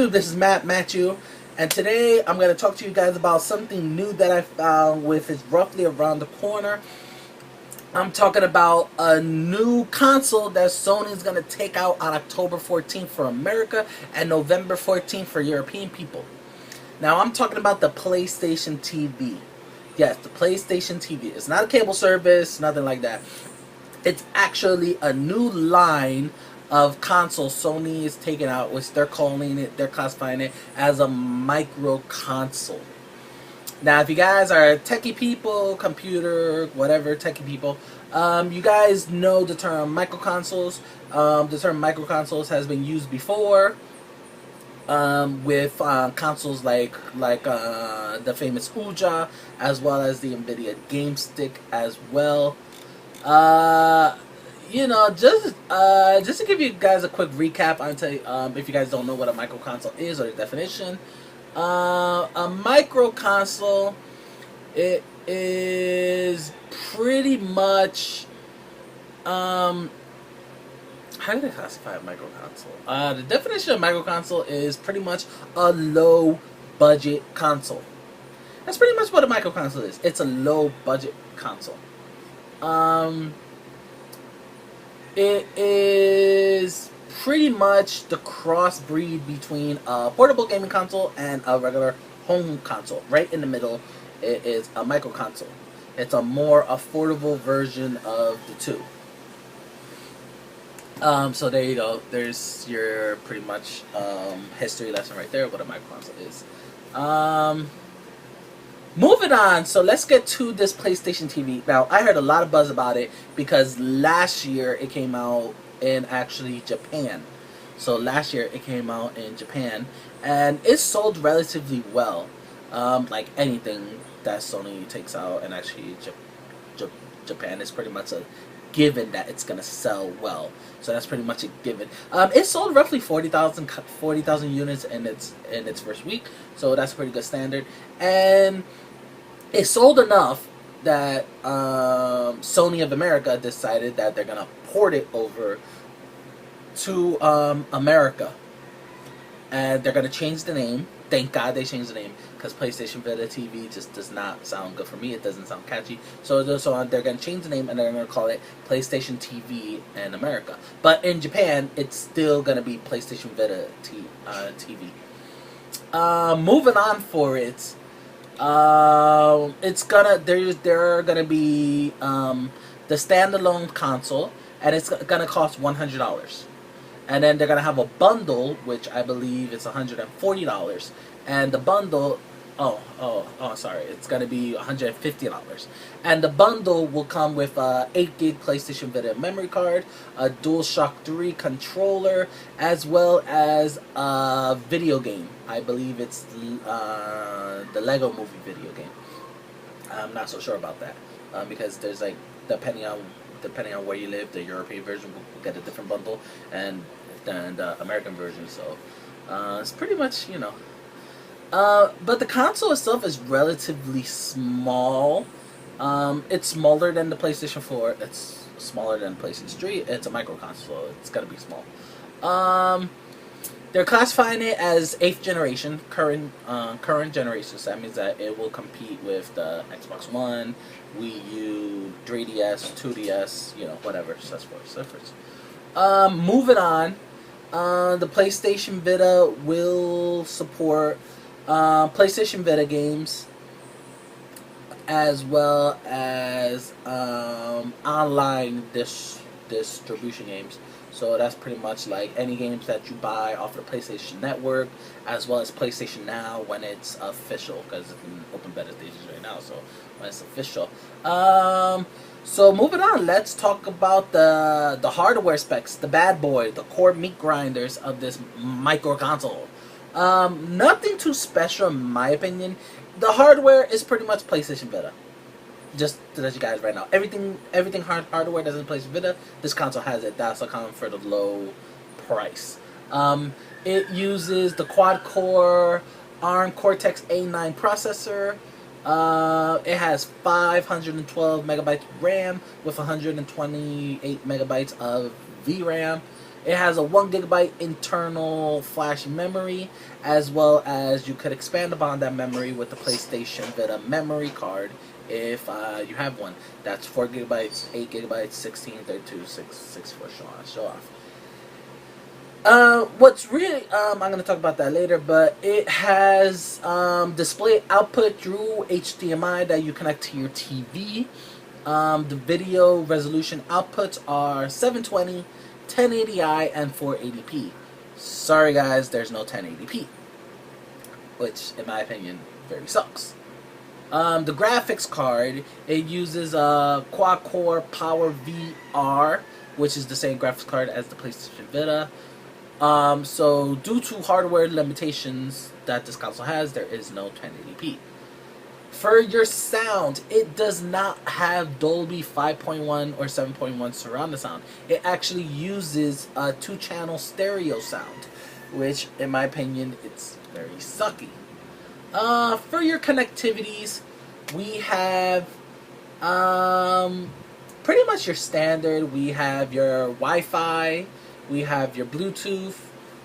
YouTube? This is Matthew, and today I'm going to talk to you guys about something new that I found with it's roughly around the corner. I'm talking about a new console that Sony is going to take out on October 14th for America and November 14th for European people. Now I'm talking about the PlayStation TV. Yes, the PlayStation TV. It's not a cable service, nothing like that. It's actually a new line of consoles Sony is taking out, which they're classifying it as a micro console. Now, if you guys are techie people, computer, whatever, techie people, you guys know the term micro consoles. The term micro consoles has been used before with consoles like the famous Ouija, as well as the NVIDIA Game Stick as well. Just to give you guys a quick recap, I'll tell you, if you guys don't know what a micro console is or the definition. A micro console, it is pretty much, how do they classify a micro console? The definition of micro console is pretty much a low budget console. That's pretty much what a micro console is. It's a low budget console. It is pretty much the crossbreed between a portable gaming console and a regular home console. Right in the middle, it is a micro console. It's a more affordable version of the two. So there you go. There's your pretty much history lesson right there, what a micro console is. Moving on, so let's get to this PlayStation TV. Now, I heard a lot of buzz about it because last year it came out in actually Japan. So last year it came out in Japan, and it sold relatively well. Like anything that Sony takes out, and actually Japan is pretty much a given that it's gonna sell well. So that's pretty much a given. It sold roughly 40,000 units in its first week, so that's a pretty good standard. And it sold enough that Sony of America decided that they're gonna port it over to America, and they're gonna change the name. Thank God they changed the name, because PlayStation Vita TV just does not sound good for me. It doesn't sound catchy. So they're gonna change the name, and they're gonna call it PlayStation TV in America. But in Japan, it's still gonna be PlayStation Vita TV. Moving on for it. There are gonna be the standalone console, and it's gonna cost $100, and then they're gonna have a bundle, which I believe is $140, and the bundle, it's gonna be $150, and the bundle will come with a 8 gig PlayStation Vita memory card, a DualShock 3 controller, as well as a video game. I believe it's the Lego Movie video game. I'm not so sure about that because there's like depending on where you live, the European version will get a different bundle, and then the American version. So it's pretty much but the console itself is relatively small. It's smaller than the PlayStation 4. It's smaller than the PlayStation 3. It's a micro console. It's gotta be small. They're classifying it as 8th generation, current generation. So that means that it will compete with the Xbox One, Wii U, 3DS, 2DS, whatever. So that's first. Moving on, the PlayStation Vita will support PlayStation Vita games, as well as online distribution games. So that's pretty much like any games that you buy off the PlayStation Network, as well as PlayStation Now when it's official, because it's in open beta stages right now. So when it's official. So moving on, let's talk about the hardware specs, the bad boy, the core meat grinders of this micro console. Nothing too special in my opinion. The hardware is pretty much PlayStation Vita. Just to let you guys right now, everything hardware that's in PlayStation Vita, this console has it. That's accounting for the low price. It uses the quad-core ARM Cortex A9 processor. It has 512 megabytes RAM with 128 megabytes of VRAM. It has a 1 GB internal flash memory, as well as you could expand upon that memory with the PlayStation Vita memory card if you have one. That's 4 GB, 8 GB, 16, 32, 64, show off. What's really, I'm going to talk about that later, but it has display output through HDMI that you connect to your TV. The video resolution outputs are 720, 1080i, and 480p. Sorry guys, there's no 1080p, which in my opinion very sucks. The graphics card, it uses a quad-core Power VR, which is the same graphics card as the PlayStation Vita. So due to hardware limitations that this console has, there is no 1080p. For your sound, it does not have Dolby 5.1 or 7.1 surround sound. It actually uses a 2-channel stereo sound, which in my opinion, it's very sucky. For your connectivities, we have pretty much your standard. We have your Wi-Fi, we have your Bluetooth,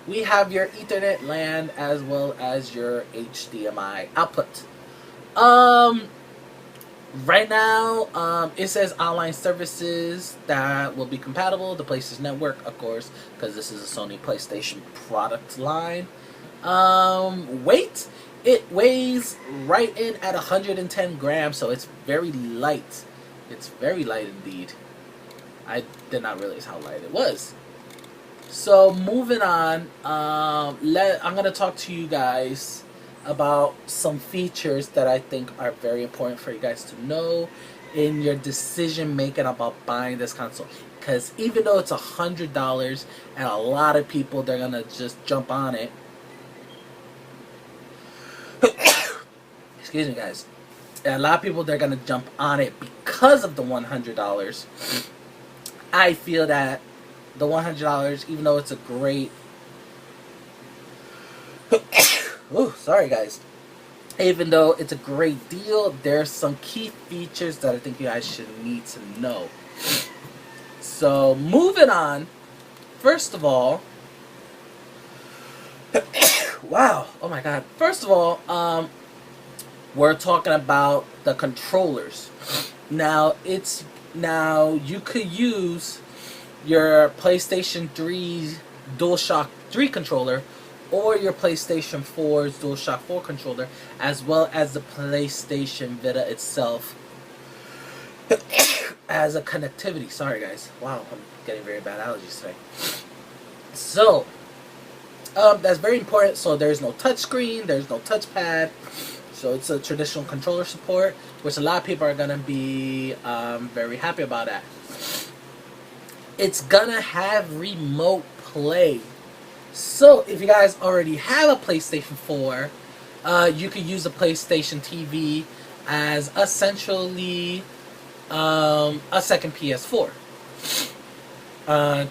we have your Ethernet LAN, as well as your HDMI output. Right now, it says online services that will be compatible. The PlayStation Network, of course, because this is a Sony PlayStation product line. Weight, it weighs right in at 110 grams, so it's very light. It's very light indeed. I did not realize how light it was. So moving on, I'm going to talk to you guys about some features that I think are very important for you guys to know in your decision making about buying this console. Because even though it's $100 and a lot of people, they're going to just jump on it. Excuse me guys. And a lot of people, they're going to jump on it because of the $100. I feel that the $100, even though it's a great... Ooh, sorry guys. Even though it's a great deal, there's some key features that I think you guys should need to know. So, moving on. First of all... wow, oh my god. First of all, we're talking about the controllers. Now, you could use your PlayStation 3 DualShock 3 controller or your PlayStation 4's DualShock 4 controller, as well as the PlayStation Vita itself as a connectivity. Sorry guys, wow, I'm getting very bad allergies today. So, that's very important. So there's no touchscreen, there's no touchpad, so it's a traditional controller support, which a lot of people are going to be very happy about that. It's gonna have remote play. So if you guys already have a PlayStation 4, you could use a PlayStation TV as essentially a second PS4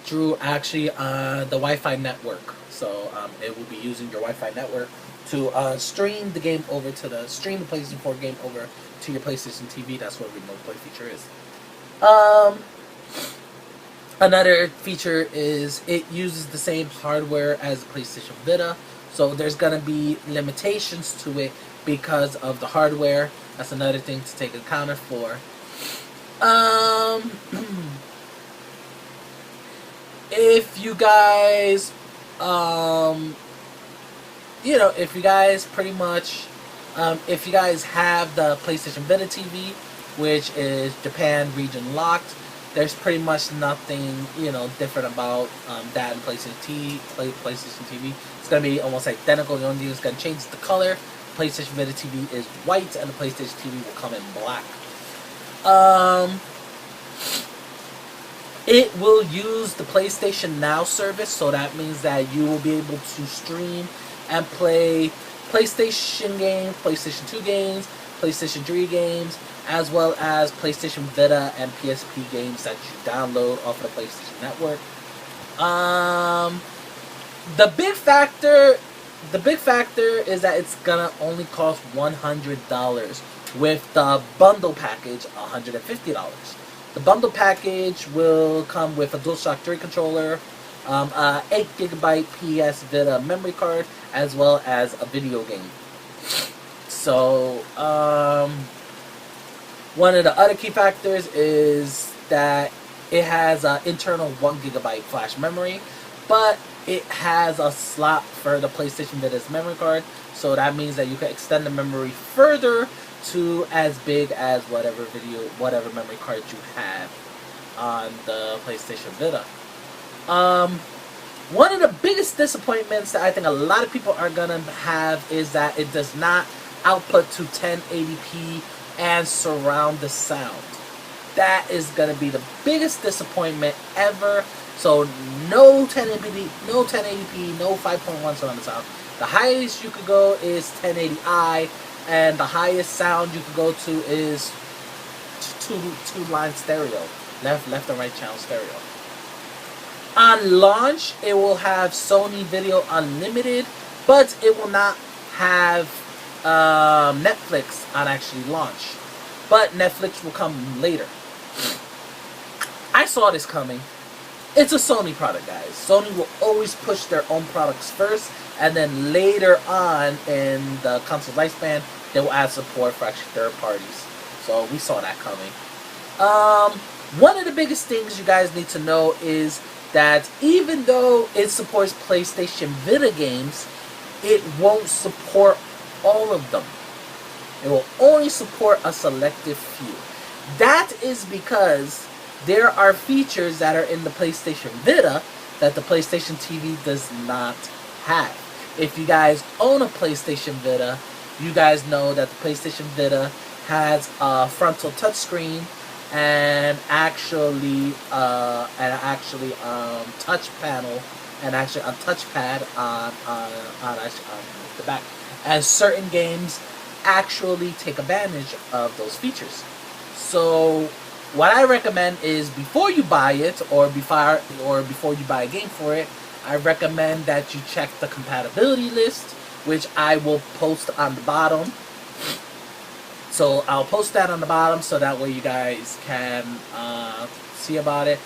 through actually the Wi-Fi network. So it will be using your Wi-Fi network to stream the game over to the PlayStation 4 game over to your PlayStation TV. That's what remote play feature is. Another feature is it uses the same hardware as the PlayStation Vita, so there's going to be limitations to it because of the hardware. That's another thing to take account for. If you guys, if you guys pretty much, if you guys have the PlayStation Vita TV, which is Japan region locked, there's pretty much nothing, different about that in PlayStation TV. It's going to be almost identical. The only thing that's going to change is the color. PlayStation Vita TV is white, and the PlayStation TV will come in black. It will use the PlayStation Now service, so that means that you will be able to stream and play PlayStation games, PlayStation 2 games, PlayStation 3 games, as well as PlayStation Vita and PSP games that you download off of the PlayStation Network. The big factor is that it's gonna only cost $100 with the bundle package, $150. The bundle package will come with a DualShock 3 controller, 8 gigabyte PS Vita memory card, as well as a video game. So, one of the other key factors is that it has an internal 1 gigabyte flash memory, but it has a slot for the PlayStation Vita's memory card, so that means that you can extend the memory further to as big as whatever memory card you have on the PlayStation Vita. One of the biggest disappointments that I think a lot of people are gonna have is that it does not output to 1080p and surround the sound. That is gonna be the biggest disappointment ever. So no 1080p, no 1080p, no 5.1 surround sound. The highest you could go is 1080i, and the highest sound you could go to is two line stereo, left and right channel stereo. On launch, it will have Sony Video Unlimited, but it will not have Netflix on actually launch. But Netflix will come later. I saw this coming. It's a Sony product, guys. Sony will always push their own products first, and then later on in the console's lifespan, they will add support for actually third parties. So we saw that coming. One of the biggest things you guys need to know is that even though it supports PlayStation Vita games, it won't support all of them. It will only support a selective few. That is because there are features that are in the PlayStation Vita that the PlayStation TV does not have. If you guys own a PlayStation Vita, you guys know that the PlayStation Vita has a frontal touchscreen and actually touch panel and actually a touchpad on the back, and certain games actually take advantage of those features. So what I recommend is before you buy it or before you buy a game for it, I recommend that you check the compatibility list, which I will post on the bottom. So I'll post that on the bottom so that way you guys can see about it.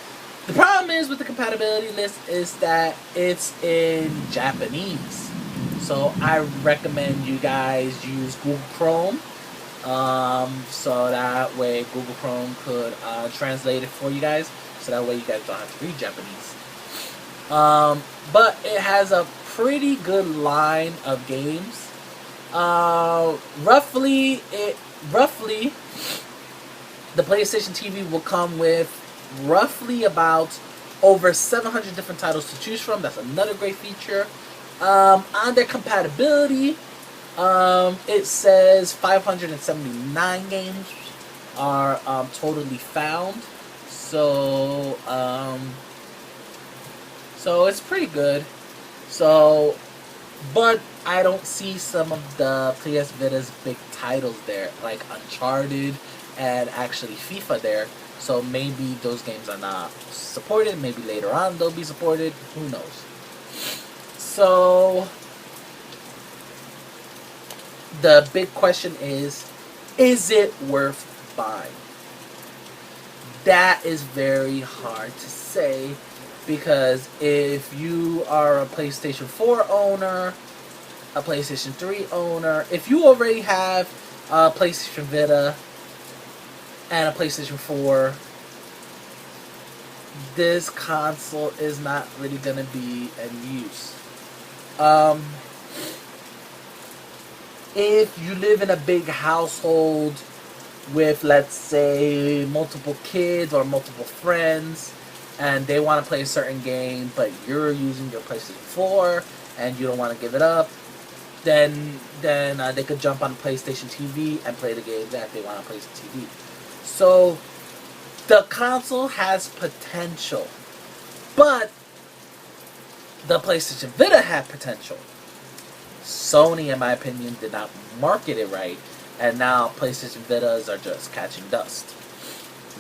The problem is with the compatibility list is that it's in Japanese. So I recommend you guys use Google Chrome. So that way Google Chrome could translate it for you guys. So that way you guys don't have to read Japanese. But it has a pretty good line of games. Roughly, the PlayStation TV will come with roughly about over 700 different titles to choose from. That's another great feature. On their compatibility, it says 579 games are totally found. So, so it's pretty good. So, but I don't see some of the PS Vita's big titles there, like Uncharted and actually FIFA there. So maybe those games are not supported. Maybe later on they'll be supported. Who knows? So the big question is it worth buying? That is very hard to say, because if you are a PlayStation 4 owner, a PlayStation 3 owner, if you already have a PlayStation Vita and a PlayStation 4, this console is not really going to be in use. If you live in a big household with, let's say, multiple kids or multiple friends, and they want to play a certain game, but you're using your PlayStation 4 and you don't want to give it up, then they could jump on the PlayStation TV and play the game that they want on PlayStation TV. So the console has potential, but the PlayStation Vita had potential. Sony, in my opinion, did not market it right, and now PlayStation Vitas are just catching dust.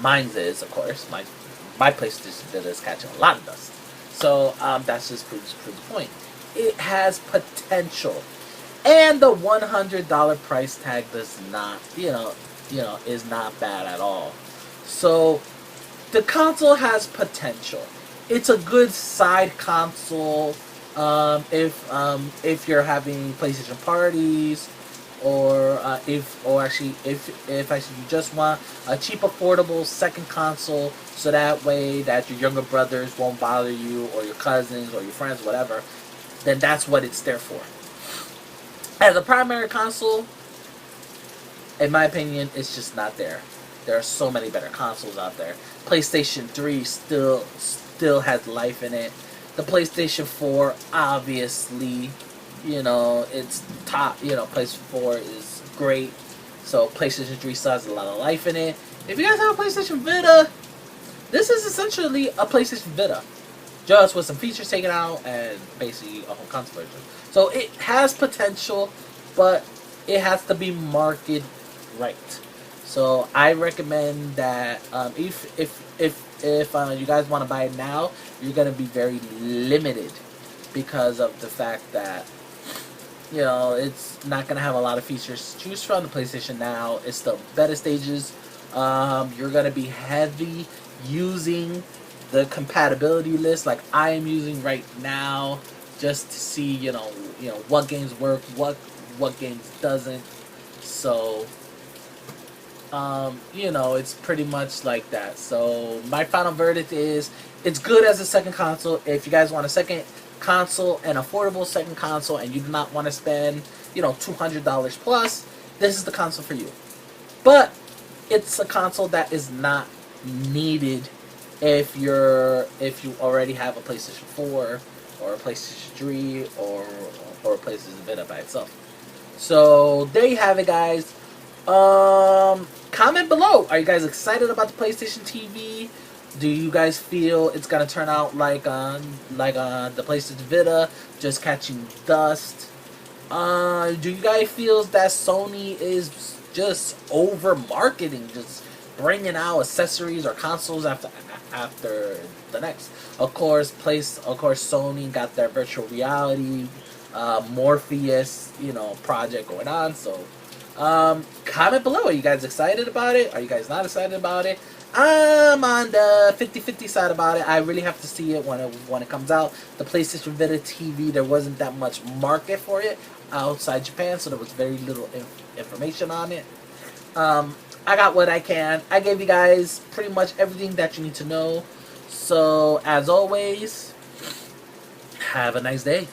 Mine is, of course, my PlayStation Vita is catching a lot of dust. So that's just proves the point. It has potential, and the $100 price tag does not, is not bad at all. So the console has potential. it's a good side console if you're having PlayStation parties, or actually if actually you just want a cheap affordable second console, so that way that your younger brothers won't bother you, or your cousins or your friends, whatever, then that's what it's there for. As a primary console, in my opinion, it's just not there. There are so many better consoles out there. PlayStation 3 still has life in it. The PlayStation 4, obviously, it's top. PlayStation 4 is great. So PlayStation 3 still has a lot of life in it. If you guys have a PlayStation Vita, this is essentially a PlayStation Vita, just with some features taken out and basically a whole console version. So it has potential, but it has to be marketed right. So I recommend that if you guys want to buy it now, you're gonna be very limited because of the fact that it's not gonna have a lot of features to choose from. The PlayStation Now is still beta stages. You're gonna be heavy using the compatibility list, like I am using right now, just to see what games work, what games doesn't. So it's pretty much like that. So my final verdict is it's good as a second console. If you guys want a second console, an affordable second console, and you do not want to spend $200 plus, this is the console for you. But it's a console that is not needed if you already have a PlayStation 4 or a PlayStation 3 or a PlayStation Vita by itself. So there you have it, guys. Comment below. Are you guys excited about the PlayStation TV? Do you guys feel it's gonna turn out like the PlayStation Vita, just catching dust? Do you guys feel that Sony is just over marketing, just bringing out accessories or consoles after the next? Of course, Sony got their virtual reality Morpheus project going on. So comment below. Are you guys excited about it? Are you guys not excited about it? I'm on the 50-50 side about it. I really have to see it when it comes out. The PlayStation Vita TV, there wasn't that much market for it outside Japan, so there was very little information on it. I got what I can. I gave you guys pretty much everything that you need to know. So as always, have a nice day.